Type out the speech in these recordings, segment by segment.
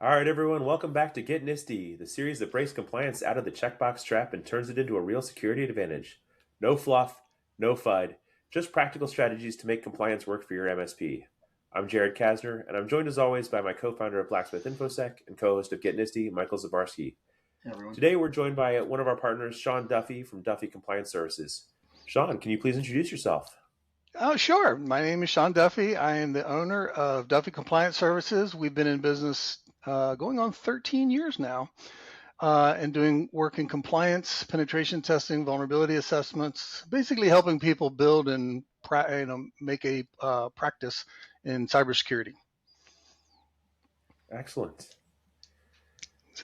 All right, everyone, welcome back to Get NIST, the series that breaks compliance out of the checkbox trap and turns it into a real security advantage. No fluff, no FUD, just practical strategies to make compliance work for your MSP. I'm Jared Kasner, and I'm joined as always by my co-founder of Blacksmith InfoSec and co-host of Get NIST, Michael Zabarski. Hey, everyone. Today, we're joined by one of our partners, Sean Duffy from Duffy Compliance Services. Sean, can you please introduce yourself? Oh, sure. My name is Sean Duffy. I am the owner of Duffy Compliance Services. We've been in business going on 13 years now and doing work in compliance, penetration testing, vulnerability assessments, basically helping people build and make a practice in cybersecurity. Excellent.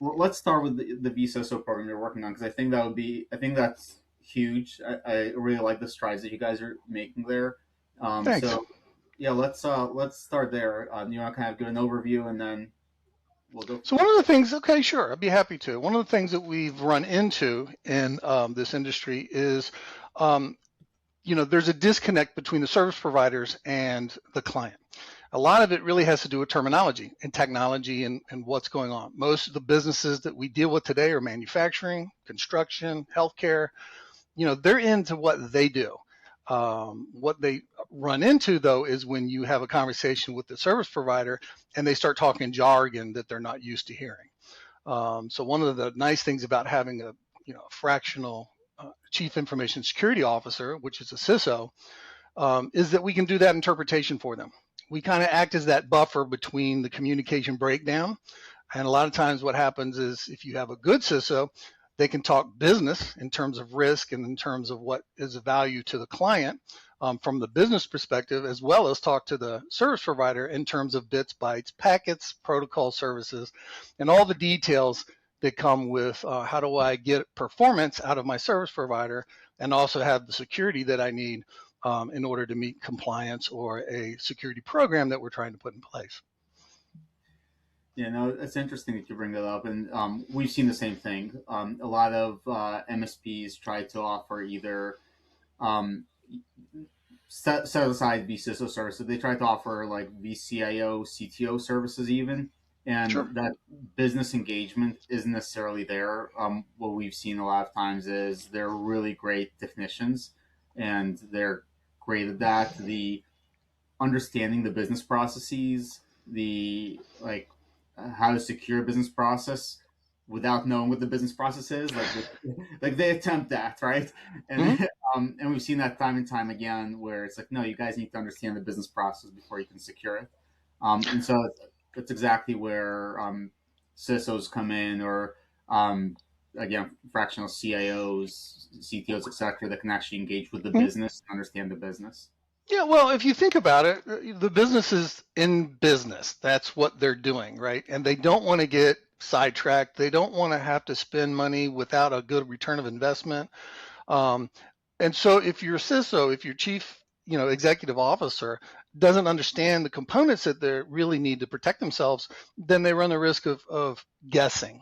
Well, let's start with the vCISO program you're working on because I think that's huge. I really like the strides that you guys are making there. Thanks. So yeah, let's start there. You want to kind of give an overview and then we'll go. So one of the things, okay, sure, I'd be happy to. One of the things that we've run into in this industry is, there's a disconnect between the service providers and the client. A lot of it really has to do with terminology and technology and what's going on. Most of the businesses that we deal with today are manufacturing, construction, healthcare. They're into what they do. What they run into, though, is when you have a conversation with the service provider and they start talking jargon that they're not used to hearing. So one of the nice things about having a fractional chief information security officer, which is a CISO, is that we can do that interpretation for them. We kind of act as that buffer between the communication breakdown. And a lot of times what happens is if you have a good CISO, they can talk business in terms of risk and in terms of what is of value to the client from the business perspective, as well as talk to the service provider in terms of bits, bytes, packets, protocol services, and all the details that come with how do I get performance out of my service provider and also have the security that I need in order to meet compliance or a security program that we're trying to put in place. Yeah, no, it's interesting that you bring that up, and we've seen the same thing. A lot of MSPs try to offer either set aside vCISO services. They try to offer like vCIO, CTO services even, and Sure. that business engagement isn't necessarily there. What we've seen a lot of times is they're really great technicians, and they're great at that. The understanding the business processes, the how to secure a business process without knowing what the business process is, like they attempt that, right? And and we've seen that time and time again, where it's like, no, you guys need to understand the business process before you can secure it. And so that's exactly where CISOs come in, or again, fractional CIOs, CTOs, etc., that can actually engage with the business and understand the business. Yeah, well, if you think about it, the business is in business. That's what they're doing, right? And they don't want to get sidetracked. They don't want to have to spend money without a good return of investment. And so if your CISO, if your chief, executive officer doesn't understand the components that they really need to protect themselves, then they run the risk of guessing.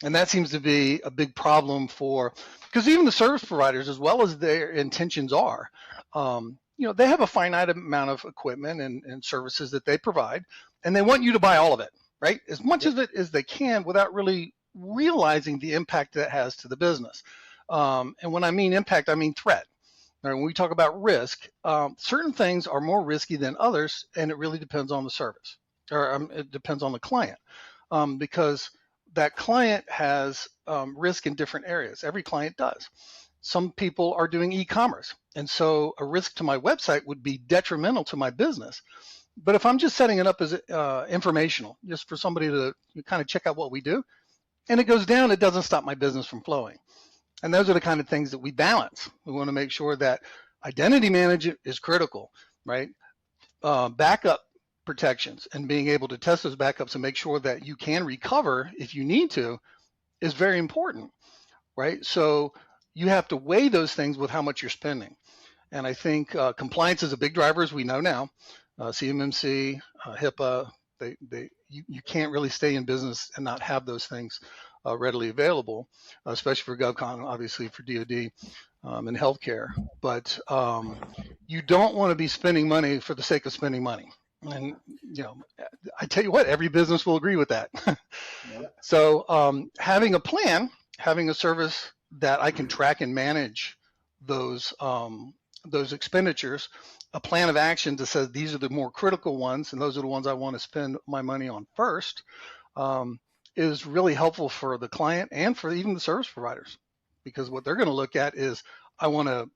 And that seems to be a big problem because even the service providers, as well as their intentions are, they have a finite amount of equipment and services that they provide, and they want you to buy all of it, right? As much of it as they can without really realizing the impact that has to the business. And when I mean impact, I mean threat. Now, when we talk about risk, certain things are more risky than others, and it really depends on the service, or it depends on the client, because that client has risk in different areas. Every client does. Some people are doing e-commerce, and so a risk to my website would be detrimental to my business. But if I'm just setting it up as informational, just for somebody to kind of check out what we do, and it goes down, it doesn't stop my business from flowing. And those are the kind of things that we balance. We want to make sure that identity management is critical, right? Backup protections and being able to test those backups and make sure that you can recover if you need to is very important, right? So you have to weigh those things with how much you're spending. And I think compliance is a big driver, as we know now. CMMC, HIPAA, you can't really stay in business and not have those things readily available, especially for GovCon, obviously for DoD and healthcare. But you don't want to be spending money for the sake of spending money. And, I tell you what, every business will agree with that. Yeah. So having a plan, having a service that I can track and manage those expenditures, a plan of action that says these are the more critical ones and those are the ones I want to spend my money on first, is really helpful for the client and for even the service providers, because what they're going to look at is I want to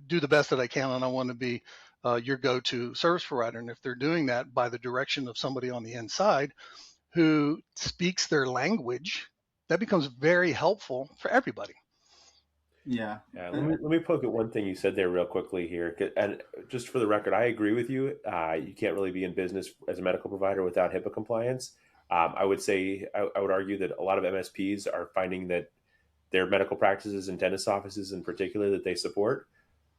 do the best that I can, and I want to be your go-to service provider. And if they're doing that by the direction of somebody on the inside who speaks their language, that becomes very helpful for everybody. Yeah. Yeah, let me poke at one thing you said there real quickly here. And just for the record, I agree with you. You can't really be in business as a medical provider without HIPAA compliance. I would say, I would argue that a lot of MSPs are finding that their medical practices and dentist offices in particular that they support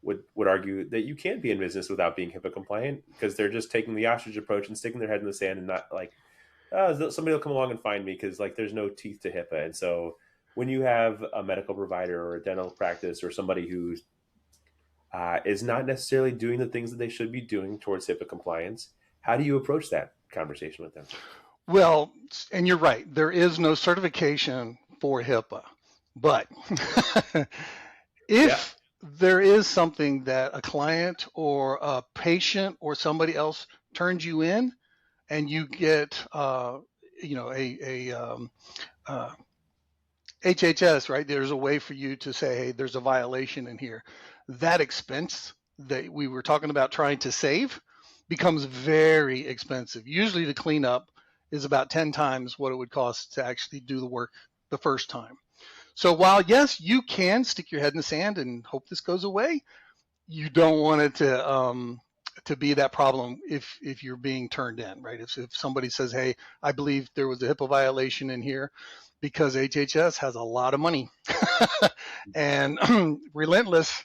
would argue that you can't be in business without being HIPAA compliant, because they're just taking the ostrich approach and sticking their head in the sand and not like, somebody will come along and find me, because like there's no teeth to HIPAA. And so when you have a medical provider or a dental practice or somebody who is not necessarily doing the things that they should be doing towards HIPAA compliance, how do you approach that conversation with them? Well, and you're right, there is no certification for HIPAA, but if there is something that a client or a patient or somebody else turns you in, and you get HHS, right? There's a way for you to say, hey, there's a violation in here. That expense that we were talking about trying to save becomes very expensive. Usually the cleanup is about 10 times what it would cost to actually do the work the first time. So while, yes, you can stick your head in the sand and hope this goes away, you don't want it to be that problem if you're being turned in, right? If somebody says, hey, I believe there was a HIPAA violation in here, because HHS has a lot of money and relentless,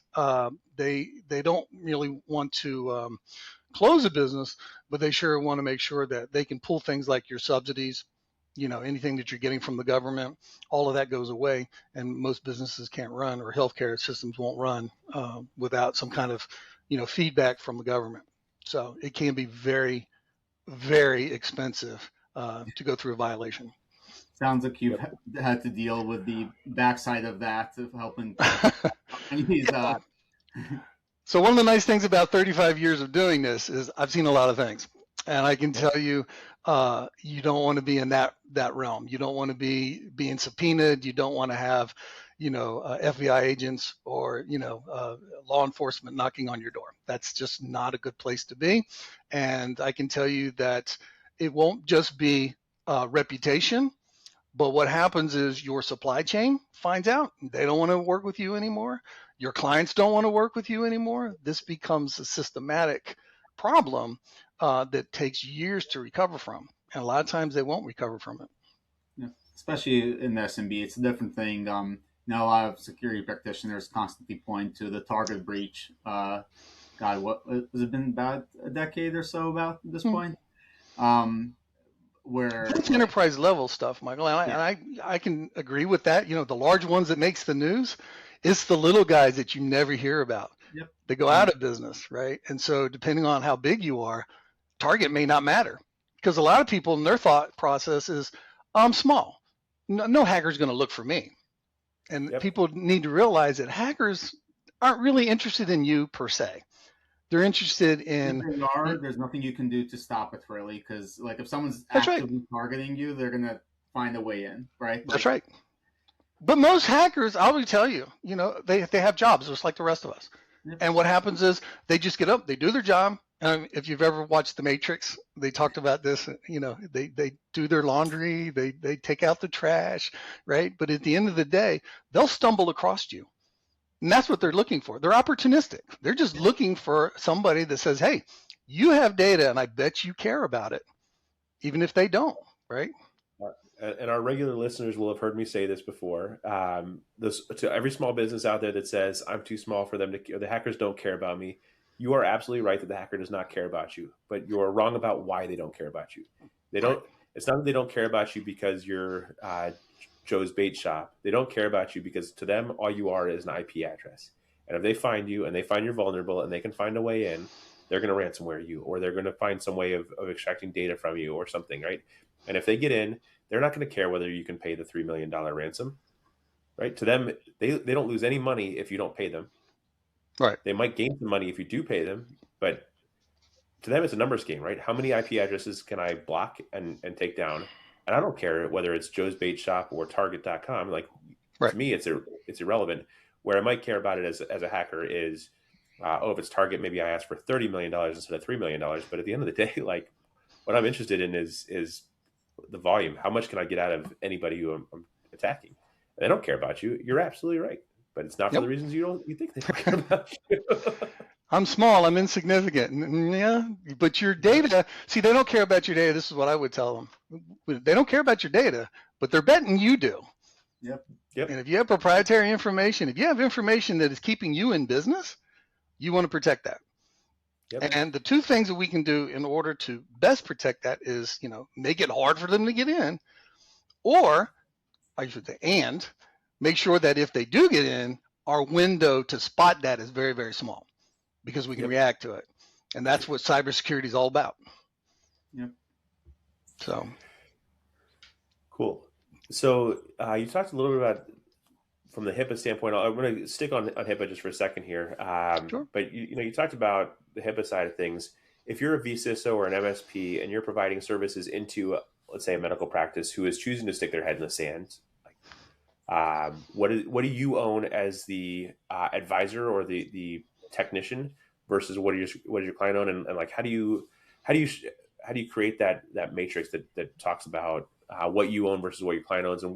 they don't really want to close a business, but they sure want to make sure that they can pull things like your subsidies, anything that you're getting from the government, all of that goes away, and most businesses can't run, or healthcare systems won't run without some kind of feedback from the government. So it can be very, very expensive to go through a violation. Sounds like you've had to deal with the backside of that, of helping companies. So one of the nice things about 35 years of doing this is I've seen a lot of things, and I can tell you, you don't want to be in that realm. You don't want to be being subpoenaed. You don't want to have, FBI agents or law enforcement knocking on your door. That's just not a good place to be. And I can tell you that it won't just be reputation. But what happens is your supply chain finds out they don't want to work with you anymore. Your clients don't want to work with you anymore. This becomes a systematic problem that takes years to recover from. And a lot of times they won't recover from it. Yeah, especially in the SMB, it's a different thing. A lot of security practitioners constantly point to the target breach. God, what has it been, about a decade or so about this point? Where that's enterprise level stuff, Michael, and I can agree with that. The large ones that makes the news, it's the little guys that you never hear about. Yep. They go out of business, right? And so depending on how big you are, target may not matter, because a lot of people in their thought process is, I'm small, no hacker's going to look for me. And people need to realize that hackers aren't really interested in you per se. They're interested in. If they are, there's nothing you can do to stop it, really, because like if someone's actively targeting you, they're gonna find a way in, right? That's right. But most hackers, I will tell you, they have jobs just like the rest of us. Yep. And what happens is they just get up, they do their job. If you've ever watched The Matrix, they talked about this. They do their laundry, they take out the trash, right? But at the end of the day, they'll stumble across you. And that's what they're looking for. They're opportunistic. They're just looking for somebody that says, hey, you have data and I bet you care about it, even if they don't, right? And our regular listeners will have heard me say this before. To every small business out there that says, I'm too small for them to, or the hackers don't care about me, you are absolutely right that the hacker does not care about you, but you are wrong about why they don't care about you. They don't. It's not that they don't care about you because you're Joe's bait shop. They don't care about you because to them, all you are is an IP address. And if they find you and they find you're vulnerable and they can find a way in, they're going to ransomware you, or they're going to find some way of extracting data from you or something, right? And if they get in, they're not going to care whether you can pay the $3 million ransom, right? To them, they don't lose any money if you don't pay them. Right. They might gain some money if you do pay them, but to them, it's a numbers game, right? How many IP addresses can I block and take down? And I don't care whether it's Joe's Bait Shop or Target.com. Like, right. To me, it's irrelevant. Where I might care about it as a hacker is, if it's Target, maybe I ask for $30 million instead of $3 million. But at the end of the day, like, what I'm interested in is the volume. How much can I get out of anybody who I'm attacking? And they don't care about you. You're absolutely right. But it's not for the reasons you think they don't care about you. I'm small, I'm insignificant. Yeah, but your data, see, they don't care about your data. This is what I would tell them. They don't care about your data, but they're betting you do. Yep. And if you have proprietary information, if you have information that is keeping you in business, you want to protect that. Yep. And the two things that we can do in order to best protect that is, make it hard for them to get in, or I should say, and make sure that if they do get in, our window to spot that is very, very small, because we can react to it. And that's what cybersecurity is all about. Yep. So. Cool. So you talked a little bit about, from the HIPAA standpoint, I'm going to stick on HIPAA just for a second here. Sure. But you talked about the HIPAA side of things. If you're a vCISO or an MSP and you're providing services into, let's say, a medical practice who is choosing to stick their head in the sand, what do you own as the advisor or the technician versus what does your client own, and like how do you create that matrix that talks about what you own versus what your client owns, and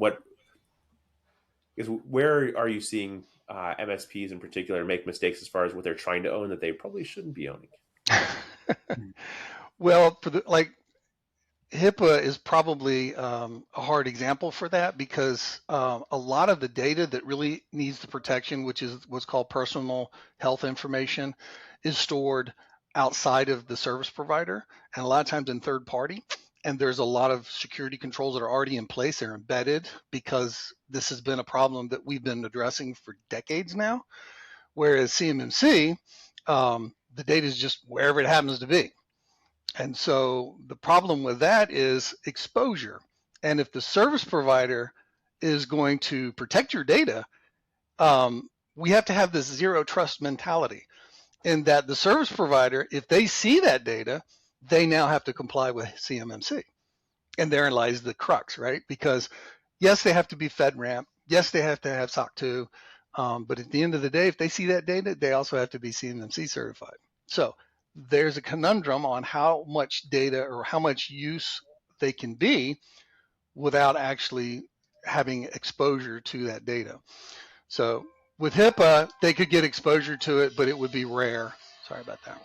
where are you seeing MSPs in particular make mistakes as far as what they're trying to own that they probably shouldn't be owning? Well, HIPAA is probably a hard example for that, because a lot of the data that really needs the protection, which is what's called personal health information, is stored outside of the service provider and a lot of times in third party. And there's a lot of security controls that are already in place. They're embedded because this has been a problem that we've been addressing for decades now. Whereas CMMC, the data is just wherever it happens to be. And so the problem with that is exposure. And if the service provider is going to protect your data, we have to have this zero trust mentality, in that the service provider, if they see that data, they now have to comply with CMMC. And therein lies the crux, right? Because yes, they have to be FedRAMP. Yes, they have to have SOC 2. But at the end of the day, if they see that data, they also have to be CMMC certified. So there's a conundrum on how much data or how much use they can be without actually having exposure to that data. So with HIPAA, they could get exposure to it, but it would be rare. Sorry about that.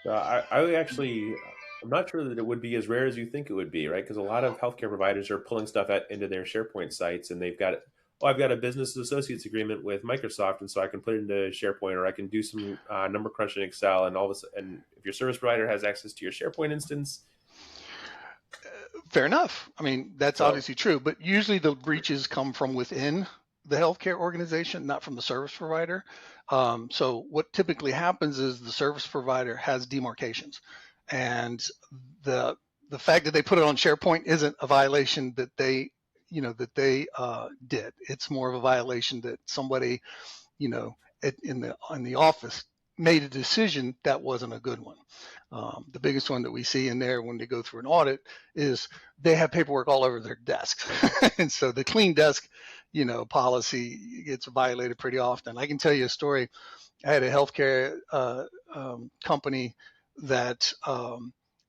I'm not sure that it would be as rare as you think it would be, right? Because a lot of healthcare providers are pulling stuff into their SharePoint sites, and they've got, I've got a business associates agreement with Microsoft, and so I can put it into SharePoint, or I can do some number crunch in Excel, and all this. And if your service provider has access to your SharePoint instance, fair enough. I mean, that's obviously true, but usually the breaches come from within the healthcare organization, not from the service provider. So what typically happens is the service provider has demarcations, and the fact that they put it on SharePoint isn't a violation that they did. It's more of a violation that somebody, in the office made a decision that wasn't a good one. The biggest one that we see in there when they go through an audit is they have paperwork all over their desks. And so the clean desk, policy gets violated pretty often. I can tell you a story. I had a healthcare company that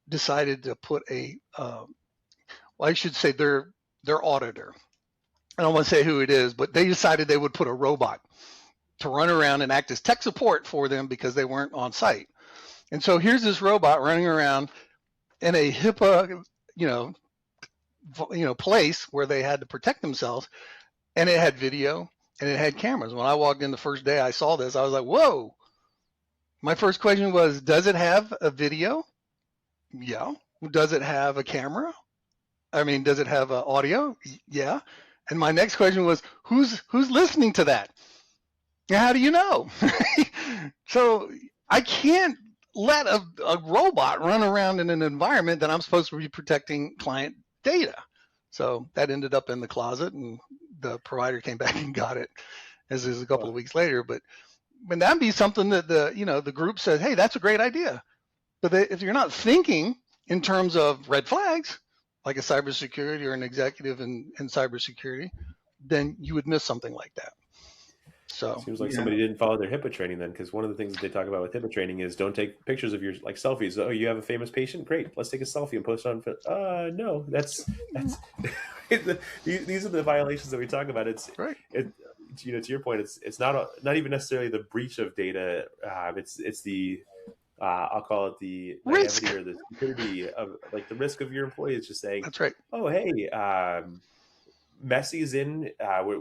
decided to put I should say their auditor. I don't want to say who it is, but they decided they would put a robot to run around and act as tech support for them because they weren't on site. And so here's this robot running around in a HIPAA, place where they had to protect themselves, and it had video and it had cameras. When I walked in the first day I saw this, I was like, whoa. My first question was, does it have a video? Yeah. Does it have a camera? Does it have audio? Yeah. And my next question was, who's listening to that? How do you know? So I can't let a robot run around in an environment that I'm supposed to be protecting client data. So that ended up in the closet, and the provider came back and got it as is a couple of weeks later. But that'd be something that the group says, hey, that's a great idea. But if you're not thinking in terms of red flags, like a cybersecurity or an executive in cybersecurity, then you would miss something like that. So seems like somebody didn't follow their HIPAA training then, because one of the things that they talk about with HIPAA training is don't take pictures of your like selfies. Oh, you have a famous patient? Great, let's take a selfie and post it on. No, that's these are the violations that we talk about. It's right. To your point, it's not even necessarily the breach of data. It's the I'll call it the risk or the security of like the risk of your employees just saying, that's right. Oh, hey, Messi's in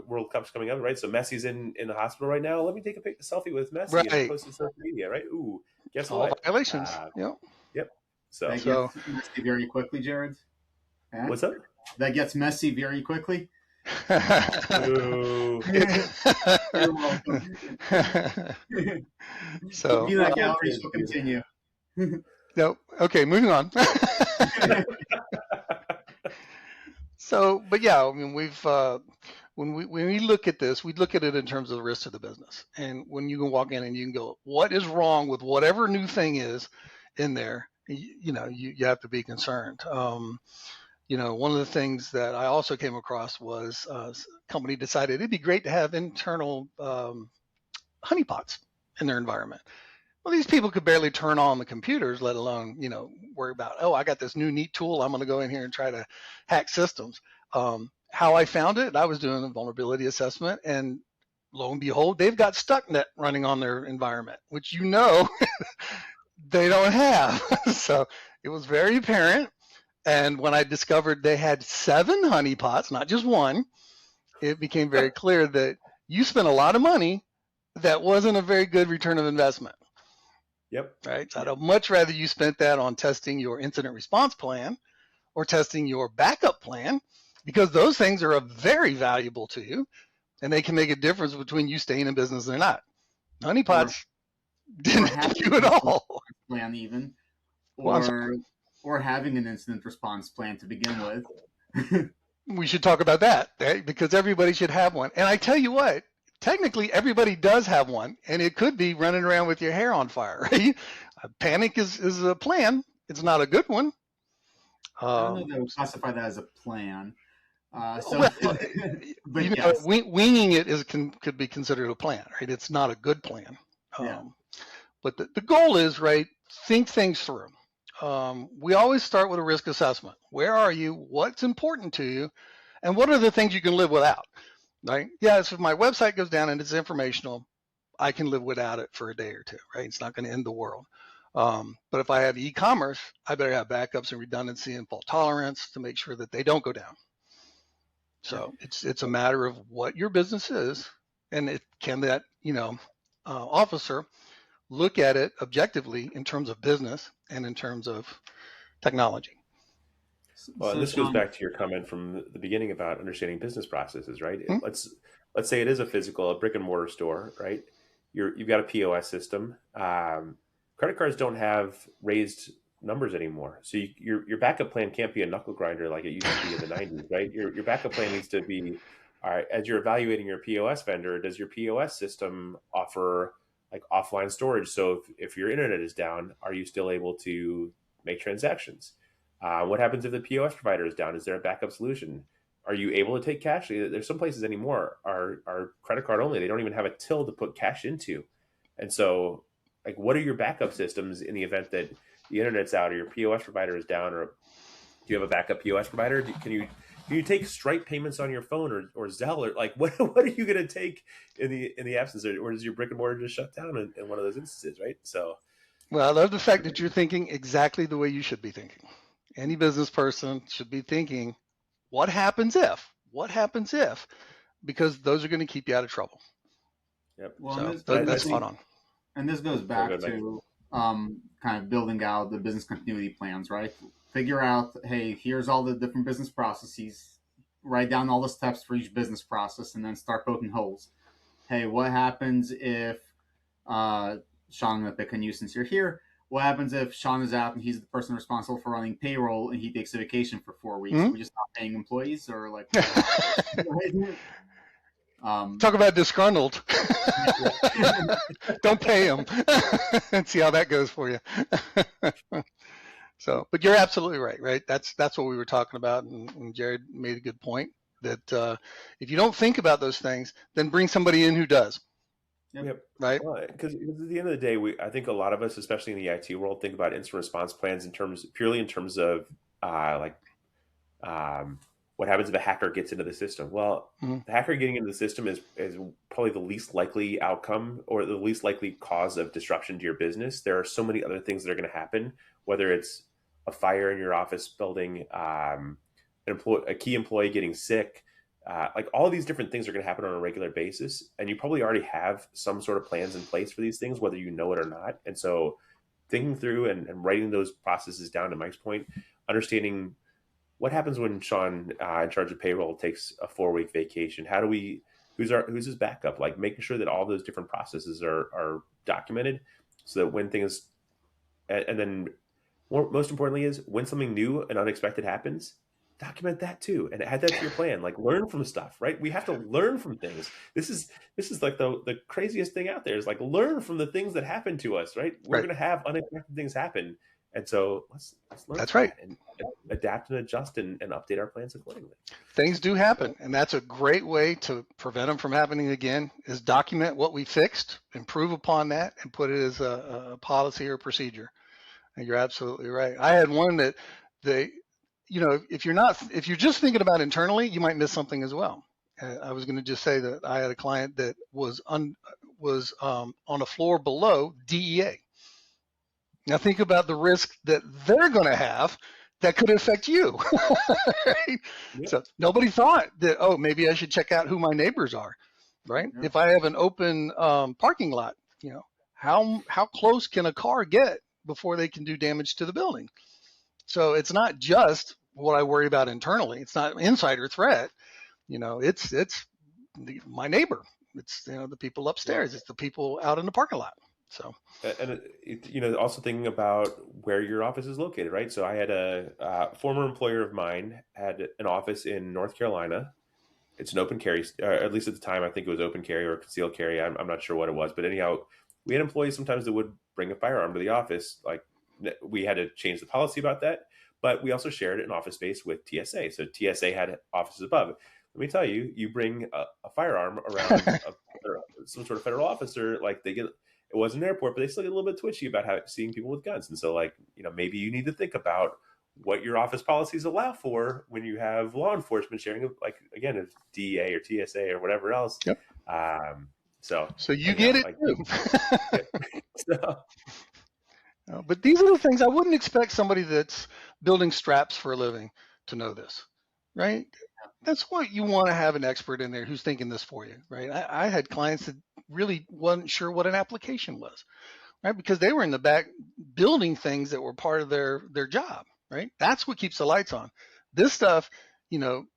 World Cup's coming up, right? So Messi's in the hospital right now. Let me take a selfie with Messi right. and post it on social media, right? Ooh, guess all what? Violations. Yep. So that gets messy very quickly, Jared. What's up? That gets messy very quickly. Ooh. You're welcome. So that gallery shall continue. No. Okay, moving on. So, but yeah, I mean, we've when we look at this, we look at it in terms of the risk to the business. And when you can walk in and you can go, what is wrong with whatever new thing is in there? You have to be concerned. One of the things that I also came across was a company decided it'd be great to have internal honeypots in their environment. Well, these people could barely turn on the computers, let alone, worry about, oh, I got this new neat tool. I'm going to go in here and try to hack systems. How I found it, I was doing a vulnerability assessment, and lo and behold, they've got StuckNet running on their environment, which they don't have. So it was very apparent. And when I discovered they had 7 honeypots, not just one, it became very clear that you spent a lot of money that wasn't a very good return of investment. Yep. Right. So I'd much rather you spent that on testing your incident response plan or testing your backup plan, because those things are very valuable to you, and they can make a difference between you staying in business or not. Honeypots didn't help you at all. Plan even, or having an incident response plan to begin with. We should talk about that, right? Because everybody should have one. And I tell you what, technically everybody does have one, and it could be running around with your hair on fire. Right? Panic is a plan. It's not a good one. I don't know if I would classify that as a plan. Winging it could be considered a plan, right? It's not a good plan. But the goal is, right, think things through. We always start with a risk assessment. Where are you? What's important to you? And what are the things you can live without? Right? Yes, if my website goes down and it's informational, I can live without it for a day or two, right? It's not going to end the world. But if I have e-commerce, I better have backups and redundancy and fault tolerance to make sure that they don't go down. So it's a matter of what your business is, and can that officer look at it objectively in terms of business and in terms of technology. Well, this goes back to your comment from the beginning about understanding business processes, right? Mm-hmm. Let's say it is a brick and mortar store, right? You've got a POS system. Credit cards don't have raised numbers anymore, so your backup plan can't be a knuckle grinder like it used to be in the 90s, right? Your backup plan needs to be, all right, as you're evaluating your POS vendor, does your POS system offer like offline storage? So if your internet is down, are you still able to make transactions? What happens if the POS provider is down? Is there a backup solution? Are you able to take cash? There's some places anymore are credit card only. They don't even have a till to put cash into. And so, like, what are your backup systems in the event that the internet's out or your POS provider is down? Or do you have a backup POS provider? Can you take Stripe payments on your phone or Zelle? Or like, what are you going to take in the absence? Or does your brick and mortar just shut down in one of those instances, right? So, well, I love the fact that you're thinking exactly the way you should be thinking. Any business person should be thinking, what happens if? What happens if? Because those are going to keep you out of trouble. Yep. Well, so that's spot on. And this goes back to kind of building out the business continuity plans, right? Figure out, hey, here's all the different business processes. Write down all the steps for each business process, and then start poking holes. Hey, what happens if, Sean, I'm going to pick on you since you're here. what happens if Sean is out and he's the person responsible for running payroll and he takes a vacation for 4 weeks? Hmm? Are we just not paying employees, or like? Talk about disgruntled. Don't pay them and see how that goes for you. So, but you're absolutely right, right? That's what we were talking about, and Jared made a good point that if you don't think about those things, then bring somebody in who does. Yep. Right. Because at the end of the day, I think a lot of us, especially in the IT world, think about incident response plans purely in terms of what happens if a hacker gets into the system. Well, Mm-hmm. the hacker getting into the system is probably the least likely outcome or the least likely cause of disruption to your business. There are so many other things that are going to happen, whether it's a fire in your office building, a key employee getting sick. Like all of these different things are going to happen on a regular basis, and you probably already have some sort of plans in place for these things, whether you know it or not. And so thinking through and writing those processes down, to Mike's point, understanding what happens when Sean in charge of payroll takes a 4-week vacation. Who's his backup? Like making sure that all those different processes are documented so that when things, and then most importantly is when something new and unexpected happens, document that too and add that to your plan. Like learn from stuff, right? We have to learn from things. This is like the craziest thing out there is like learn from the things that happen to us, right? We're going to have unexpected things happen, and so let's learn. That's right. And adapt and adjust and update our plans accordingly. Things do happen, and that's a great way to prevent them from happening again. Is document what we fixed, improve upon that, and put it as a policy or procedure. And you're absolutely right. I had one that if you're just thinking about internally, you might miss something as well. I was going to just say that I had a client that was on a floor below DEA. Now think about the risk that they're going to have that could affect you. Right? Yep. So nobody thought that, oh, maybe I should check out who my neighbors are, right? Yep. If I have an open parking lot, how close can a car get before they can do damage to the building? So it's not just what I worry about internally. It's not an insider threat. It's my neighbor. It's the people upstairs. It's the people out in the parking lot. So, and also thinking about where your office is located, right? So I had a former employer of mine had an office in North Carolina. It's an open carry, at least at the time, I think it was open carry or concealed carry. I'm not sure what it was, but anyhow, we had employees sometimes that would bring a firearm to the office. Like we had to change the policy about that, but we also shared an office space with TSA. So TSA had offices above. Let me tell you, you bring a firearm around some sort of federal officer, like it wasn't an airport, but they still get a little bit twitchy about seeing people with guns. And so maybe you need to think about what your office policies allow for when you have law enforcement sharing, like again, if DEA or TSA or whatever else. Yep. So you get it too. But these are the things I wouldn't expect somebody that's building straps for a living to know this, right? That's what you want to have an expert in there who's thinking this for you, right? I had clients that really wasn't sure what an application was, right? Because they were in the back building things that were part of their job, right? That's what keeps the lights on. This stuff,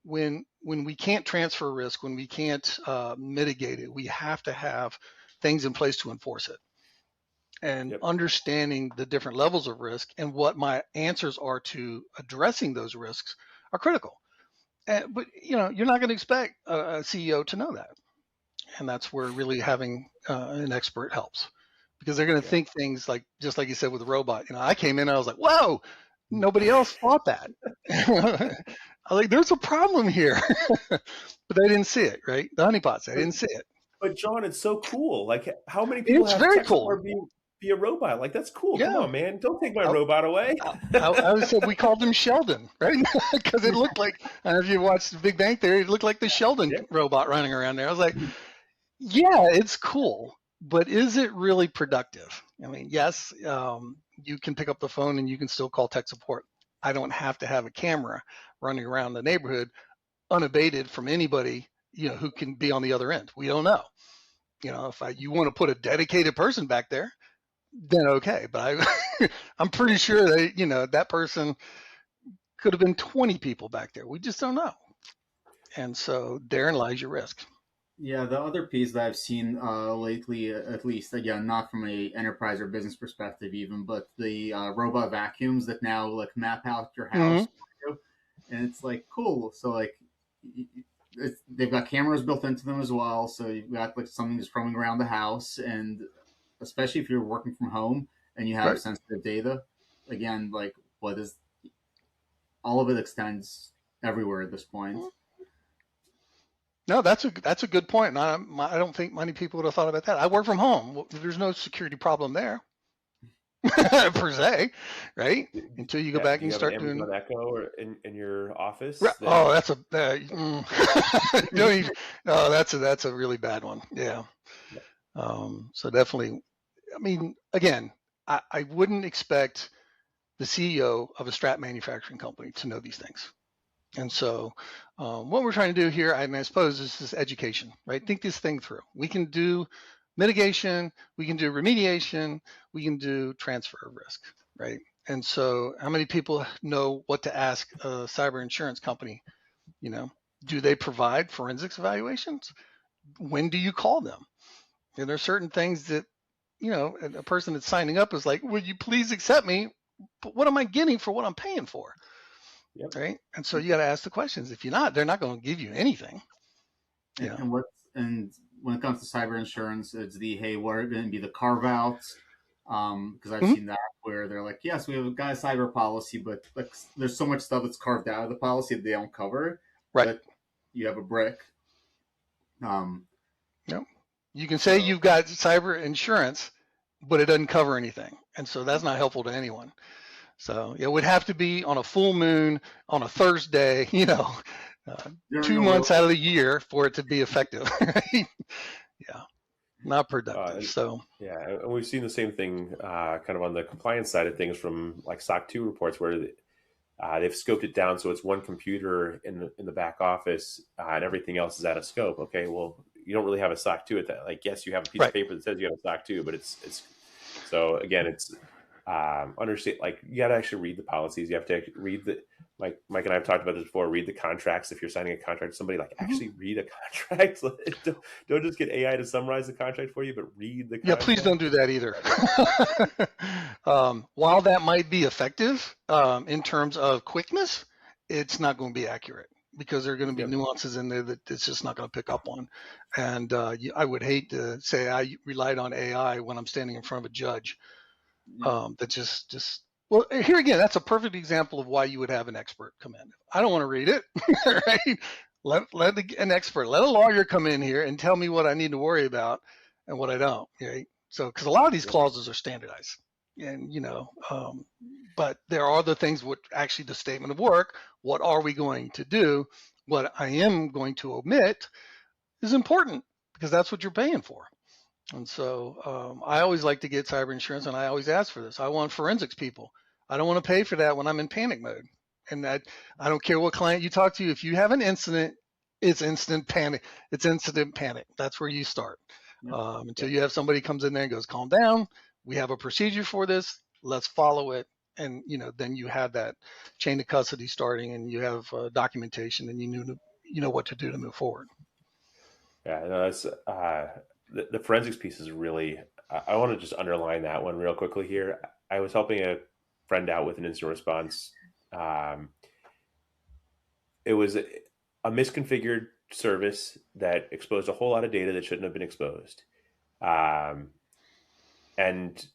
when we can't transfer risk, when we can't mitigate it, we have to have things in place to enforce it. And understanding the different levels of risk and what my answers are to addressing those risks are critical. But you're not going to expect a CEO to know that, and that's where really having an expert helps, because they're going to think things like, just like you said with the robot. I came in and I was like, whoa, nobody else thought that. I was like, there's a problem here, but they didn't see it, right? The honeypots, they didn't see it. But John, it's so cool. Like, how many people it's have very cool. Be a robot? Like, that's cool. Yeah. Come on, man. Don't take my robot away. I said we called him Sheldon, right? Because it looked like, I don't know if you watched The Big Bang Theory, it looked like the Sheldon robot running around there. I was like, yeah, it's cool, but is it really productive? I mean, yes, you can pick up the phone and you can still call tech support. I don't have to have a camera running around the neighborhood unabated from anybody, who can be on the other end. We don't know. If you want to put a dedicated person back there, then okay. But I'm pretty sure that, that person could have been 20 people back there. We just don't know. And so therein lies your risk. Yeah, the other piece that I've seen lately, at least again, not from a enterprise or business perspective, even, but the robot vacuums that now like map out your Hmm. house, for you. And it's like cool. So like, they've got cameras built into them as well, so you've got like something that's roaming around the house, and especially if you're working from home and you have Right. sensitive data, again, like what is all of it extends everywhere at this point. No, that's a good point. And I don't think many people would have thought about that. I work from home. Well, there's no security problem there per se, right? Until you go Yeah. back Do and you you have an start doing. Amazon Echo or in your office that? Oh, that's a don't even, oh, that's a really bad one. Yeah. So definitely, I mean, again, I wouldn't expect the CEO of a strap manufacturing company to know these things. And so, what we're trying to do here, I suppose, this is education, right? Think this thing through. We can do mitigation, we can do remediation, we can do transfer of risk, right? And so, how many people know what to ask a cyber insurance company? You know, do they provide forensics evaluations? When do you call them? And there's certain things that, a person that's signing up is like, "Will you please accept me? But what am I getting for what I'm paying for?" Yep. Right? And so you got to ask the questions. If you're not, they're not going to give you anything. Yeah. And when it comes to cyber insurance, it's the hey, what are going to be the carve outs? Because I've Mhm. seen that where they're like, yes, we have a guy cyber policy, but like, there's so much stuff that's carved out of the policy that they don't cover. Right. But you have a brick. Um, Yep. You can say so you've got cyber insurance, but it doesn't cover anything. And so that's not helpful to anyone. So it would have to be on a full moon on a Thursday, uh, during two a real months out of the year for it to be effective. Right? Yeah. Not productive. And So, yeah, and we've seen the same thing kind of on the compliance side of things from like SOC 2 reports where they've scoped it down so it's one computer in the back office and everything else is out of scope. Okay, well, you don't really have a SOC 2 at that. Like, yes, you have a piece of right. paper that says you have a SOC 2, but it's so again, it's understand like you got to actually read the policies. You have to read the like Mike and I have talked about this before. Read the contracts. If you're signing a contract with somebody, like Mhm. actually read a contract. don't just get AI to summarize the contract for you, but read the Yeah, please don't contract. do that either. While that might be effective in terms of quickness, it's not going to be accurate because there are going to be Yep. nuances in there that it's just not going to pick up on. And I would hate to say I relied on AI when I'm standing in front of a judge. yeah, That just well, here again, that's a perfect example of why you would have an expert come in. I don't want to read it, right? An expert, let a lawyer come in here and tell me what I need to worry about and what I don't. Right? So, because a lot of these Yep. clauses are standardized, and but there are other things. What actually the statement of work? What are we going to do? What I am going to omit is important because that's what you're paying for. And so I always like to get cyber insurance, and I always ask for this. I want forensics people. I don't want to pay for that when I'm in panic mode. And that I don't care what client you talk to. If you have an incident, it's instant panic. It's incident panic. That's where you start. yeah. Until Yep. you have somebody comes in there and goes, "Calm down. We have a procedure for this. Let's follow it." And then you have that chain of custody starting, and you have documentation, and you know what to do to move forward. Yeah. No, that's the forensics piece is really. I want to just underline that one real quickly here. I was helping a friend out with an incident response. Um, it was a misconfigured service that exposed a whole lot of data that shouldn't have been exposed. Um, and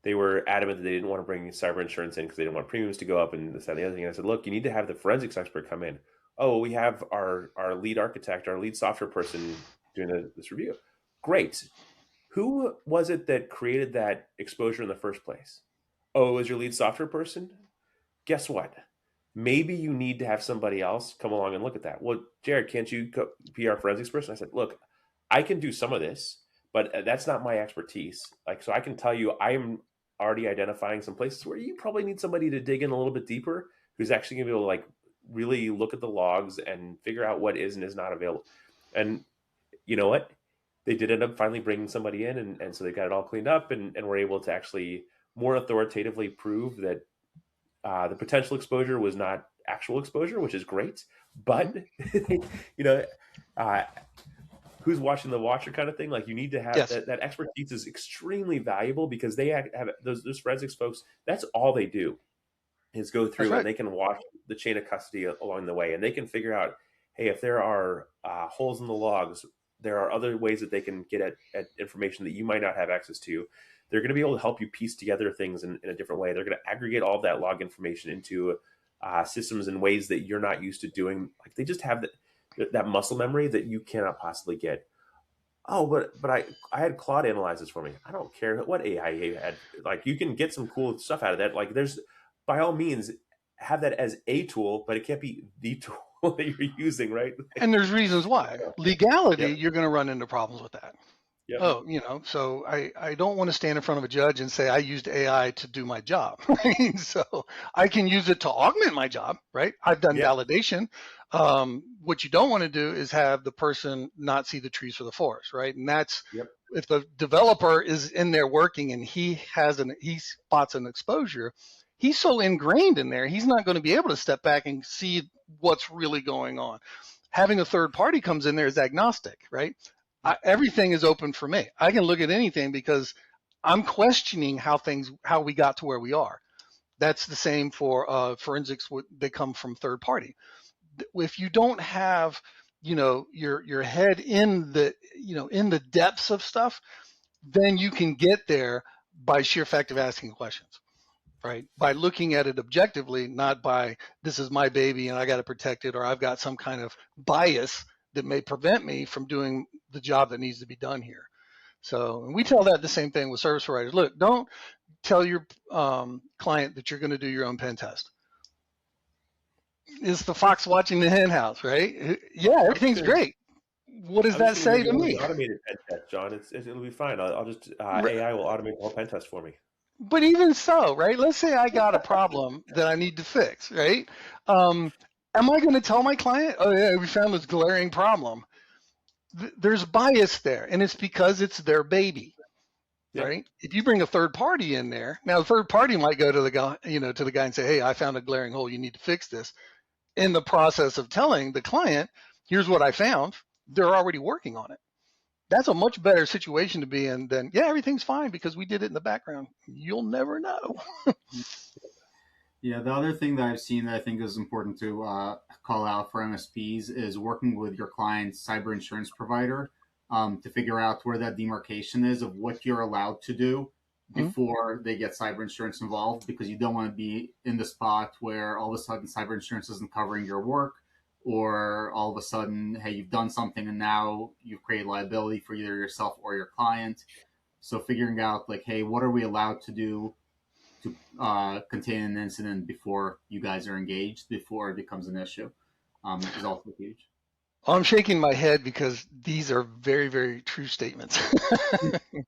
they were adamant that they didn't want to bring cyber insurance in because they didn't want premiums to go up and this, that, and the other thing. And I said, look, you need to have the forensics expert come in. Oh, we have our lead architect, our lead software person doing this review. Great. Who was it that created that exposure in the first place? Oh, it was your lead software person? Guess what? Maybe you need to have somebody else come along and look at that. Well, Jared, can't you be our forensics person? I said, look, I can do some of this, but that's not my expertise. Like, so I can tell you, I am already identifying some places where you probably need somebody to dig in a little bit deeper, who's actually going to be able to like really look at the logs and figure out what is and is not available. And you know what? They did end up finally bringing somebody in, and so they got it all cleaned up, and were able to actually more authoritatively prove that the potential exposure was not actual exposure, which is great. Mhm. But you know, uh, who's watching the watcher kind of thing. Like you need to have Yes. that expertise is extremely valuable because they have those forensics folks. That's all they do is go That's through right. and they can watch the chain of custody along the way, and they can figure out, hey, if there are holes in the logs, there are other ways that they can get at information that you might not have access to. They're going to be able to help you piece together things in a different way. They're going to aggregate all of that log information into systems in ways that you're not used to doing. Like they just have that muscle memory that you cannot possibly get. Oh, but I had Claude analyze this for me. I don't care what AI you had. Like you can get some cool stuff out of that. Like there's, by all means, have that as a tool, but it can't be the tool that you're using, right? And there's reasons why. Legality, Yep. you're going to run into problems with that. Yep. Oh, so I don't want to stand in front of a judge and say I used AI to do my job. Right? So I can use it to augment my job, right? I've done Yep. validation. What you don't want to do is have the person not see the trees for the forest, right? And that's Yep. if the developer is in there working and he spots an exposure, he's so ingrained in there, he's not going to be able to step back and see what's really going on. Having a third party comes in there is agnostic, right? Everything is open for me. I can look at anything because I'm questioning how we got to where we are. That's the same for forensics. They come from third party. If you don't have, your head in the depths of stuff, then you can get there by sheer fact of asking questions, right? By looking at it objectively, not by this is my baby and I got to protect it, or I've got some kind of bias that may prevent me from doing the job that needs to be done here. So, and we tell that the same thing with service providers. Look, don't tell your client that you're going to do your own pen test. It's the fox watching the hen house, right? Yeah, everything's great. What does that say to me? Automated pen test, John. It'll be fine. I'll just AI will automate the whole pen test for me. But even so, right? Let's say I got a problem that I need to fix, right? Am I going to tell my client, oh yeah, we found this glaring problem? There's bias there, and it's because it's their baby, right? If you bring a third party in there, now the third party might go to the guy, to the guy and say, hey, I found a glaring hole, you need to fix this. In the process of telling the client, here's what I found, they're already working on it. That's a much better situation to be in than, yeah, everything's fine because we did it in the background. You'll never know. Yeah, the other thing that I've seen that I think is important to call out for MSPs is working with your client's cyber insurance provider to figure out where that demarcation is of what you're allowed to do before they get cyber insurance involved, because you don't want to be in the spot where all of a sudden cyber insurance isn't covering your work, or all of a sudden, hey, you've done something and now you've created liability for either yourself or your client. So figuring out like, hey, what are we allowed to do to contain an incident before you guys are engaged, before it becomes an issue, is also huge. I'm shaking my head because these are very, very true statements.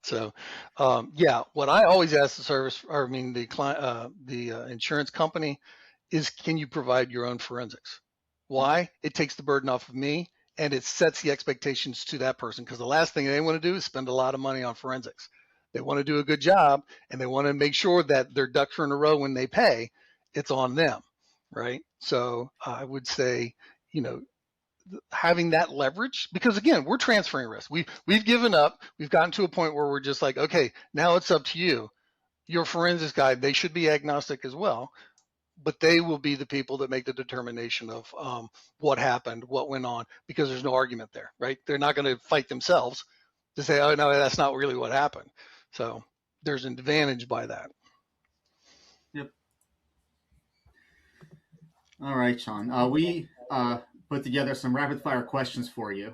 So, what I always ask the client, the insurance company, is can you provide your own forensics? Why? It takes the burden off of me, and it sets the expectations to that person, because the last thing they want to do is spend a lot of money on forensics. They want to do a good job, and they want to make sure that their ducks are in a row when they pay. It's on them, right? So I would say, having that leverage, because again, we're transferring risk. We've given up. We've gotten to a point where we're just like, okay, now it's up to you. Your forensics guy, they should be agnostic as well, but they will be the people that make the determination of what happened, what went on, because there's no argument there, right? They're not going to fight themselves to say, oh, no, that's not really what happened. So there's an advantage by that. Yep. All right, Sean. We put together some rapid fire questions for you.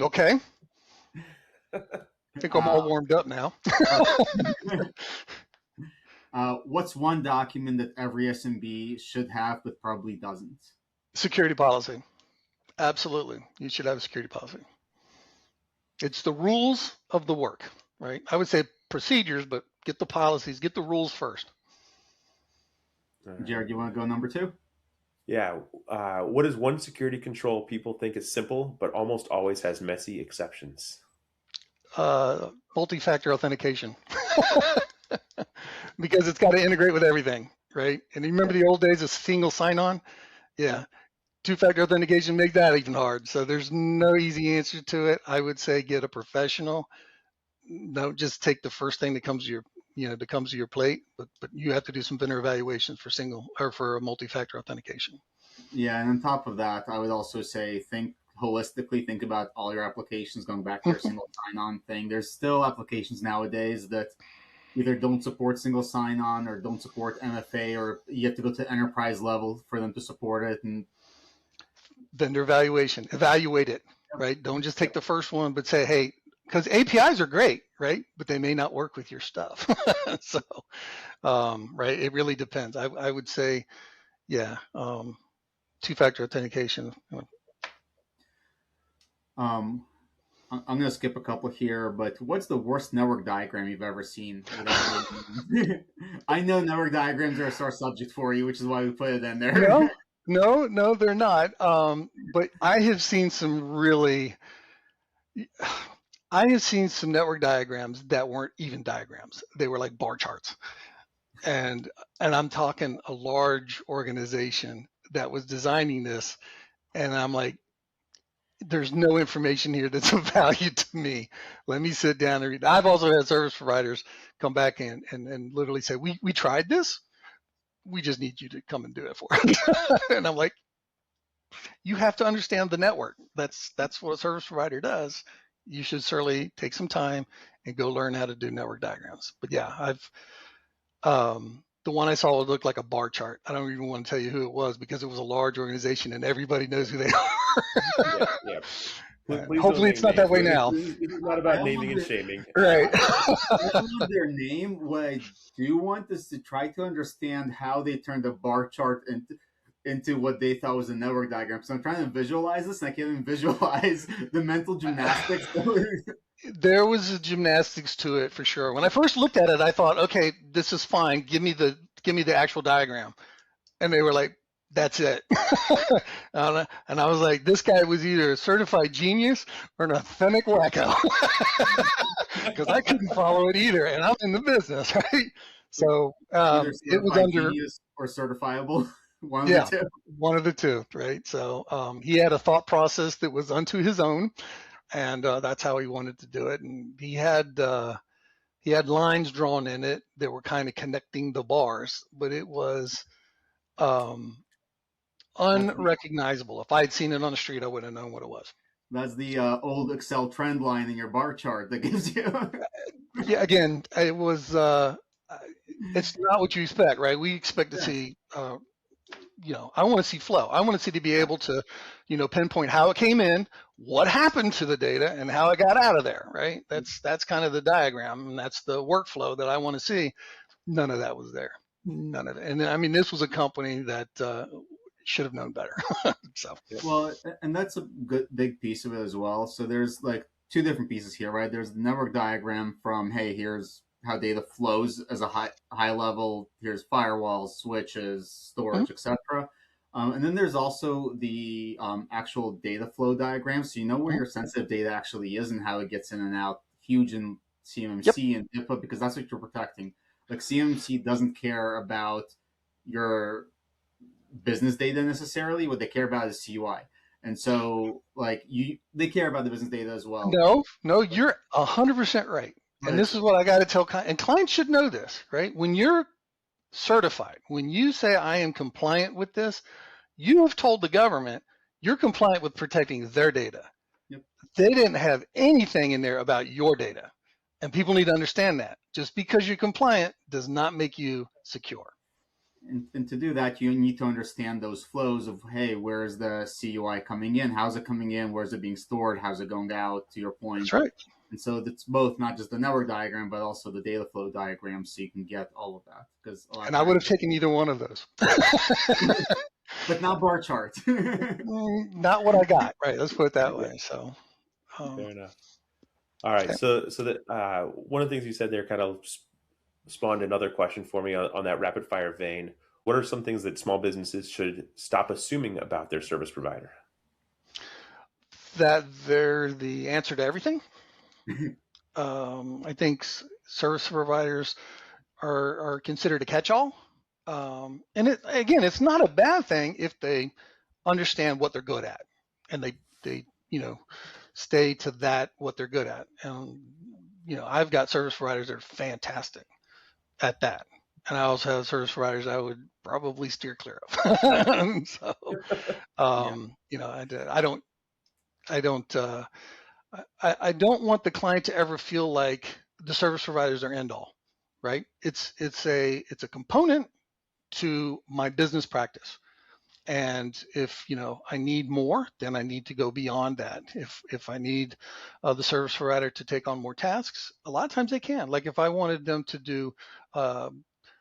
Okay. I think I'm all warmed up now. What's one document that every SMB should have but probably doesn't? Security policy. Absolutely. You should have a security policy. It's the rules of the work, right? I would say procedures, but get the policies, get the rules first. Jared, you want to go number 2? Yeah. What is one security control people think is simple, but almost always has messy exceptions? Multi-factor authentication. Because it's got to integrate with everything, right? And you remember the old days of single sign-on? Yeah. Two-factor authentication make that even hard. So there's no easy answer to it. I would say get a professional. Don't just take the first thing that comes to your plate, but you have to do some vendor evaluations for single or for a multi-factor authentication. Yeah, and on top of that, I would also say think holistically, think about all your applications, going back to your single sign-on thing. There's still applications nowadays that either don't support single sign-on or don't support MFA, or you have to go to enterprise level for them to support it. And vendor evaluation, evaluate it, right? Don't just take the first one, but say, hey, because APIs are great, right? But they may not work with your stuff. So, right, it really depends. I would say, yeah, two-factor authentication. I'm going to skip a couple here, but what's the worst network diagram you've ever seen? I know network diagrams are a sore subject for you, which is why we put it in there. No, they're not. But I have seen some network diagrams that weren't even diagrams. They were like bar charts. And I'm talking a large organization that was designing this. And I'm like, there's no information here that's of value to me. Let me sit down and read. I've also had service providers come back in and literally say, we tried this. We just need you to come and do it for us. And I'm like, you have to understand the network. That's what a service provider does. You should certainly take some time and go learn how to do network diagrams. But yeah, the one I saw would look like a bar chart. I don't even want to tell you who it was because it was a large organization and everybody knows who they are. Yeah. Hopefully it's not that way now. It's not about naming and shaming. Right. I don't know their name. What I do want is to try to understand how they turned a bar chart into what they thought was a network diagram. So I'm trying to visualize this, and I can't even visualize the mental gymnastics. There was a gymnastics to it for sure. When I first looked at it, I thought, okay, this is fine. Give me the actual diagram. And they were like, that's it. And I was like, this guy was either a certified genius or an authentic wacko. Because I couldn't follow it either. And I'm in the business, right? So it was under genius or certifiable. One of the two, right? So he had a thought process that was unto his own. And that's how he wanted to do it. And he had lines drawn in it that were kind of connecting the bars, but it was unrecognizable. If I had seen it on the street, I wouldn't have known what it was. That's the old Excel trend line in your bar chart that gives you. Yeah, again, it was. It's not what you expect, right? We expect to see. I want to see flow. I want to see to be able to, pinpoint how it came in, what happened to the data, and how it got out of there, right? That's kind of the diagram, and that's the workflow that I want to see. None of that was there. None of it. And I mean, this was a company that should have known better. So. Well, and that's a good big piece of it as well. So there's like two different pieces here, right? There's the network diagram from, hey, here's how data flows as a high level. Here's firewalls, switches, storage, etc. And then there's also the actual data flow diagram, so you know where your sensitive data actually is and how it gets in and out. Huge in CMMC and HIPAA, because that's what you're protecting. Like CMMC doesn't care about your business data necessarily. What they care about is CUI. And so, they care about the business data as well. No, you're 100% right. And this is what I got to tell clients, and clients should know this, right? When you're certified, when you say I am compliant with this, you have told the government you're compliant with protecting their data. Yep. They didn't have anything in there about your data. And people need to understand that. Just because you're compliant does not make you secure. And to do that, you need to understand those flows of, hey, where's the CUI coming in? How's it coming in? Where's it being stored? How's it going out, to your point? That's right. And so it's both, not just the network diagram, but also the data flow diagram, so you can get all of that. And I would have taken either one of those. But not bar chart. Not what I got, right? Let's put it that way. So fair enough. All right. Okay. So that one of the things you said there kind of spawned another question for me on that rapid fire vein. What are some things that small businesses should stop assuming about their service provider? That they're the answer to everything. I think service providers are considered a catch-all. And it's not a bad thing if they understand what they're good at, and they stay to that what they're good at. And I've got service providers that are fantastic at that, and I also have service providers I would probably steer clear of. So, I don't want the client to ever feel like the service providers are end all, right? It's a component to my business practice. And if I need more, then I need to go beyond that. If I need the service provider to take on more tasks, a lot of times they can. Like if I wanted them to do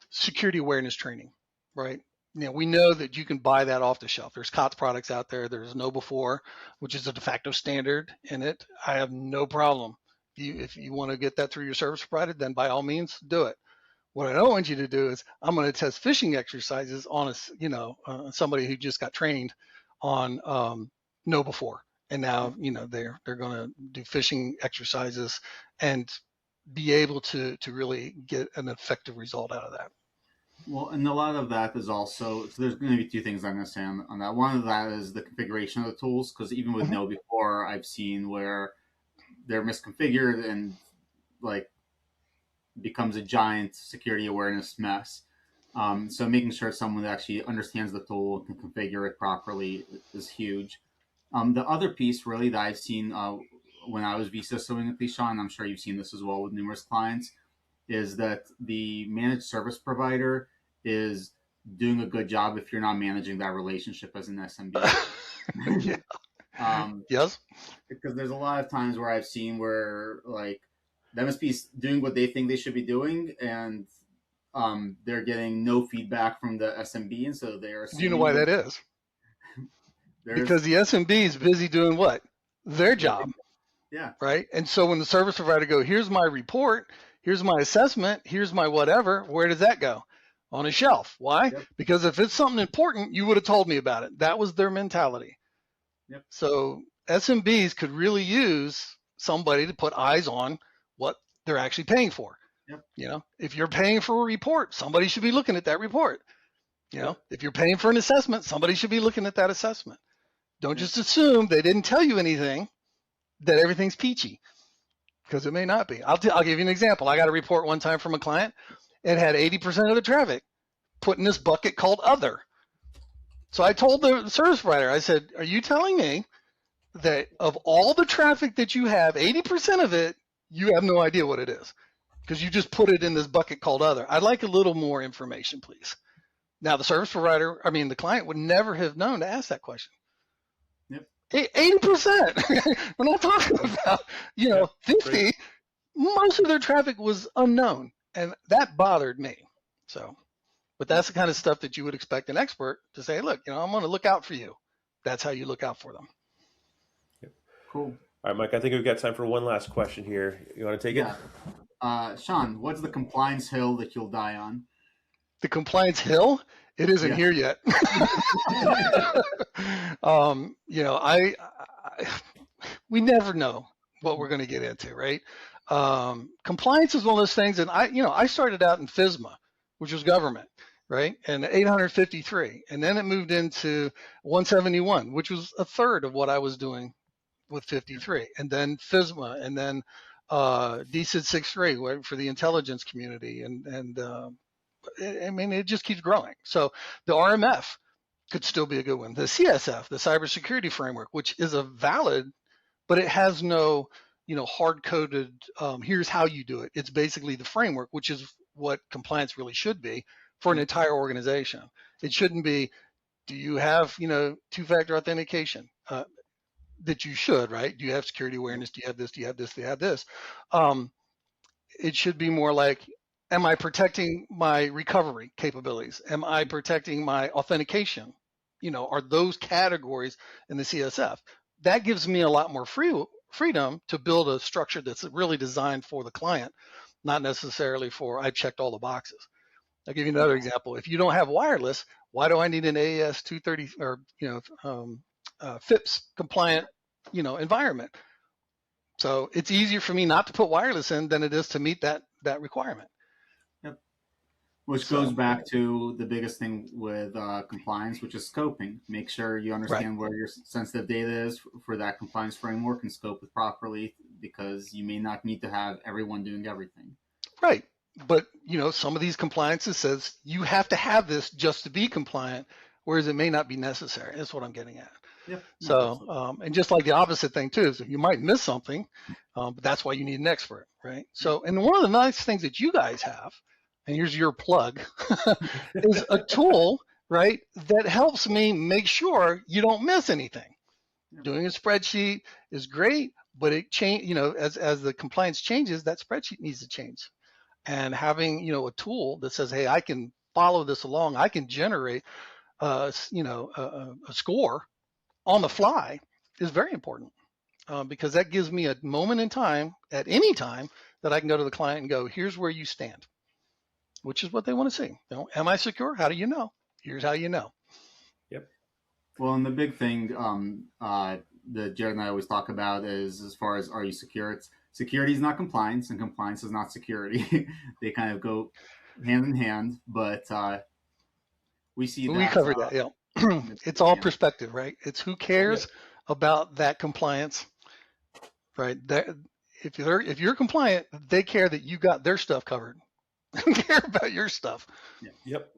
security awareness training, right? We know that you can buy that off the shelf. There's COTS products out there. There's KnowBe4, which is a de facto standard in it. I have no problem. If you want to get that through your service provider, then by all means do it. What I don't want you to do is I'm going to test phishing exercises on somebody who just got trained on KnowBe4, and now they're going to do phishing exercises and be able to really get an effective result out of that. Well, and a lot of that is also, so there's going to be two things I'm going to say on that. One of that is the configuration of the tools, because even with KnowBe4, I've seen where they're misconfigured and becomes a giant security awareness mess. So making sure someone actually understands the tool and can configure it properly is huge. The other piece really that I've seen when I was vSysteming at least, Sean, I'm sure you've seen this as well with numerous clients, is that the managed service provider is doing a good job if you're not managing that relationship as an SMB. Yes. Because there's a lot of times where I've seen where the MSP is doing what they think they should be doing, and they're getting no feedback from the SMB, and so they're. Do you know why that is? Because the SMB is busy doing what? Their job. Yeah. Right. And so when the service provider go, here's my report, here's my assessment, here's my whatever, where does that go? On a shelf. Why? Yep. Because if it's something important, you would have told me about it. That was their mentality. Yep. So SMBs could really use somebody to put eyes on what they're actually paying for. Yep. If you're paying for a report, somebody should be looking at that report. If you're paying for an assessment, somebody should be looking at that assessment. Don't just assume they didn't tell you anything, that everything's peachy, because it may not be. I'll give you an example. I got a report one time from a client. It had 80% of the traffic put in this bucket called other. So I told the service provider, I said, are you telling me that of all the traffic that you have, 80% of it, you have no idea what it is? Because you just put it in this bucket called other. I'd like a little more information, please. Now, the client would never have known to ask that question. Yep. 80%. We're not talking about, 50. Right. Most of their traffic was unknown, and that bothered me. So, but that's the kind of stuff that you would expect an expert to say, look, I'm going to look out for you. That's how you look out for them. Yep. Cool. All right, Mike, I think we've got time for one last question here. You want to take it? Sean, what's the compliance hill that you'll die on? The compliance hill? It isn't here yet. We never know what we're going to get into, right? Compliance is one of those things, and I started out in FSMA, which was government, right? And 853, and then it moved into 171, which was a third of what I was doing with 53, and then FSMA, and then DCID 6.3 for the intelligence community, and it just keeps growing. So the RMF could still be a good one. The CSF, the cybersecurity framework, which is a valid, but it has no, hard-coded, here's how you do it. It's basically the framework, which is what compliance really should be for an entire organization. It shouldn't be, do you have, two-factor authentication? That you should, right? Do you have security awareness? Do you have this? Do you have this? Do you have this? It should be more like, am I protecting my recovery capabilities? Am I protecting my authentication? Are those categories in the CSF? That gives me a lot more freedom to build a structure that's really designed for the client, not necessarily for I checked all the boxes. I'll give you another example. If you don't have wireless, why do I need an AES 230 or FIPS compliant, environment? So it's easier for me not to put wireless in than it is to meet that requirement. Yep. Which goes back to the biggest thing with compliance, which is scoping. Make sure you understand where your sensitive data is for that compliance framework and scope it properly, because you may not need to have everyone doing everything. Right. But, some of these compliances says you have to have this just to be compliant, whereas it may not be necessary. That's what I'm getting at. Yeah. So, and just like the opposite thing too, so you might miss something, but that's why you need an expert, right? So, and one of the nice things that you guys have, and here's your plug, is a tool, right, that helps me make sure you don't miss anything. Doing a spreadsheet is great, but it as the compliance changes, that spreadsheet needs to change. And having, a tool that says, hey, I can follow this along, I can generate, a score on the fly is very important, because that gives me a moment in time at any time that I can go to the client and go, here's where you stand, which is what they want to see. Am I secure? How do you know? Here's how you know. Yep. Well, and the big thing that Jared and I always talk about is, as far as are you secure? It's security is not compliance, and compliance is not security. They kind of go hand in hand, but we see that. We covered that, yeah. It's all perspective, right? It's who cares about that compliance, right? If you're compliant, they care that you got their stuff covered. They care about your stuff. Yep.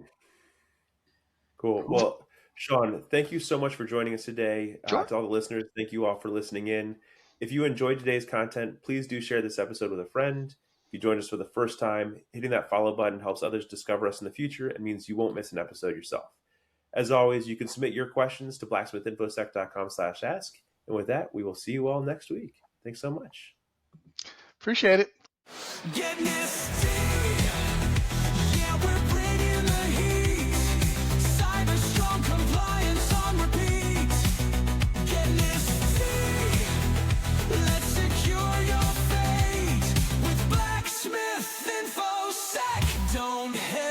Cool. Well, Sean, thank you so much for joining us today. Sure. To all the listeners, thank you all for listening in. If you enjoyed today's content, please do share this episode with a friend. If you joined us for the first time, hitting that follow button helps others discover us in the future and means you won't miss an episode yourself. As always, you can submit your questions to blacksmithinfosec.com/ask. And with that, we will see you all next week. Thanks so much. Appreciate it. Get nifty. Yeah, we're bringing the heat. Cyber strong compliance on repeat. Get nifty. Let's secure your fate with Blacksmith InfoSec. Don't hesitate.